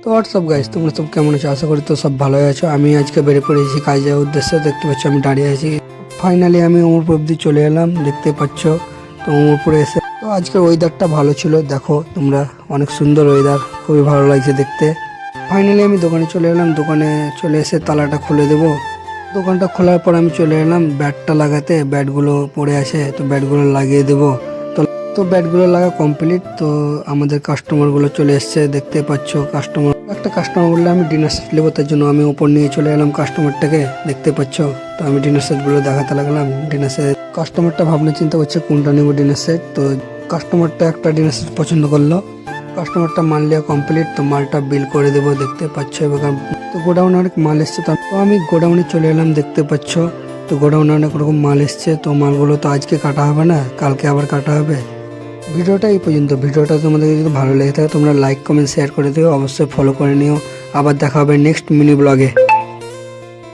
তো WhatsApp guys, তোমরা সব কেমন আছো? আশা করি তো সব ভালোই আছো। আমি আজকে বেরিয়ে পড়েছি কাজের উদ্দেশ্যে। দেখতে পাচ্ছ আমি দাঁড়িয়ে আছি। ফাইনালি আমি অমরপুর অব্দি চলে এলাম, দেখতে পাচ্ছ। তো অমরপুরে এসে তো আজকের ওয়েদারটা ভালো ছিল, দেখো তোমরা, অনেক সুন্দর ওয়েদার, খুবই ভালো লাগছে দেখতে। ফাইনালি আমি দোকানে চলে এলাম। দোকানে চলে এসে তালাটা খুলে দেবো। দোকানটা খোলার পর আমি চলে এলাম ব্যাটটা লাগাতে। ব্যাটগুলো পড়ে আছে, তো ব্যাটগুলো লাগিয়ে দেবো। তো ব্যাটগুলো লাগা কমপ্লিট। তো আমাদের কাস্টমারগুলো চলে এসছে, দেখতে পাচ্ছ। একটা কাস্টমার বললে আমি ডিনার সেট নেবো, তার জন্য আমি উপর নিয়ে চলে এলাম কাস্টমারটাকে, দেখতে পাচ্ছ। তো আমি ডিনার সেটগুলো দেখাতে লাগলাম। ডিনার সেট কাস্টমারটা ভাবনা চিন্তা করছে কোনটা নেবো ডিনার সেট। তো কাস্টমারটা একটা ডিনার সেট পছন্দ করলো। কাস্টমারটা মাল নেওয়া কমপ্লিট। তো মালটা বিল করে দেবো, দেখতে পাচ্ছ। এবার তো গোডাউনে অনেক মাল এসছে, তো আমি গোডাউনে চলে এলাম, দেখতে পাচ্ছ। তো গোডাউনে অনেক রকম মাল এসছে। তো মালগুলো তো আজকে কাটা হবে না, কালকে আবার কাটা হবে। ভিডিওটা এই পর্যন্ত। ভিডিওটা তোমাদের যদি ভালো লেগে থাকে তোমরা লাইক কমেন্ট শেয়ার করে দিও, অবশ্যই ফলো করে নিও। আবার দেখা হবে নেক্সট মিনি ব্লগে।